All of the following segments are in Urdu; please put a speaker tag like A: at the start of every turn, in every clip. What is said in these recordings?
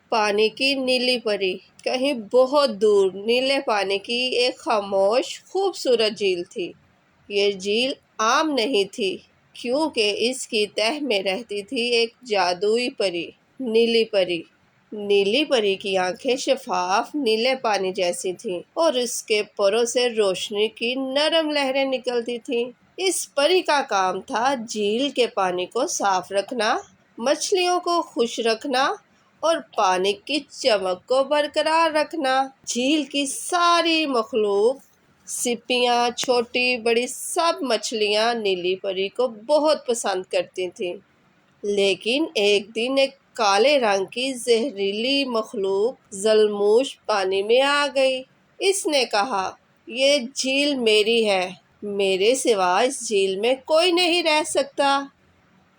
A: پانی کی نیلی پری۔ کہیں بہت دور نیلے پانی کی ایک خاموش خوبصورت جھیل تھی۔ یہ جھیل عام نہیں تھی کیونکہ اس کی تہہ میں رہتی تھی ایک جادوئی پری، نیلی پری۔ نیلی پری کی آنکھیں شفاف نیلے پانی جیسی تھیں اور اس کے پروں سے روشنی کی نرم لہریں نکلتی تھیں۔ اس پری کا کام تھا جھیل کے پانی کو صاف رکھنا، مچھلیوں کو خوش رکھنا اور پانی کی چمک کو برقرار رکھنا۔ جھیل کی ساری مخلوق، سیپیاں، چھوٹی بڑی سب مچھلیاں نیلی پری کو بہت پسند کرتی تھیں۔ لیکن ایک دن ایک کالے رنگ کی زہریلی مخلوق ذلموش پانی میں آ گئی۔ اس نے کہا، یہ جھیل میری ہے، میرے سوا اس جھیل میں کوئی نہیں رہ سکتا۔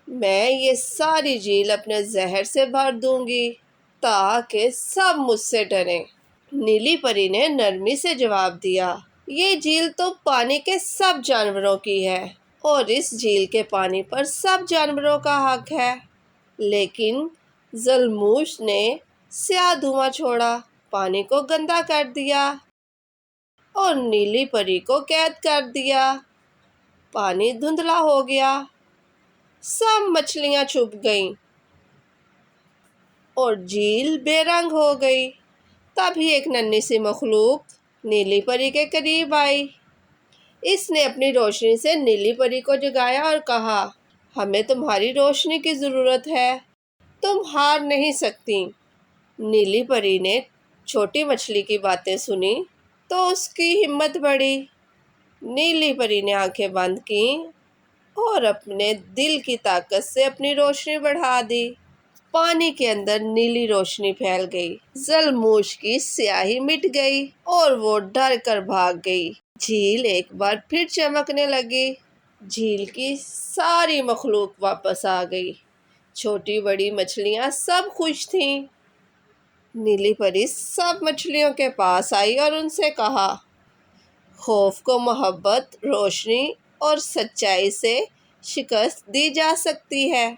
A: میں یہ ساری جھیل اپنے زہر سے بھر دوں گی تاکہ سب مجھ سے ڈریں۔ نیلی پری نے نرمی سے جواب دیا، یہ جھیل تو پانی کے سب جانوروں کی ہے اور اس جھیل کے پانی پر سب جانوروں کا حق ہے۔ لیکن ذلموش نے سیاہ دھواں چھوڑا، پانی کو گندا کر دیا اور نیلی پری کو قید کر دیا۔ پانی دھندلا ہو گیا، سب مچھلیاں چھپ گئیں اور جھیل بے رنگ ہو گئی۔ تبھی ایک ننھی سی مخلوق نیلی پری کے قریب آئی۔ اس نے اپنی روشنی سے نیلی پری کو جگایا اور کہا، ہمیں تمہاری روشنی کی ضرورت ہے، تم ہار نہیں سکتی۔ نیلی پری نے چھوٹی مچھلی کی باتیں سنی تو اس کی ہمت بڑھی۔ نیلی پری نے آنکھیں بند کیں اور اپنے دل کی طاقت سے اپنی روشنی بڑھا دی۔ پانی کے اندر نیلی روشنی پھیل گئی، ذلموش کی سیاہی مٹ گئی اور وہ ڈر کر بھاگ گئی۔ جھیل ایک بار پھر چمکنے لگی، جھیل کی ساری مخلوق واپس آ گئی، چھوٹی بڑی مچھلیاں سب خوش تھیں۔ نیلی پری سب مچھلیوں کے پاس آئی اور ان سے کہا، خوف کو محبت، روشنی اور سچائی سے شکست دی جا سکتی ہے۔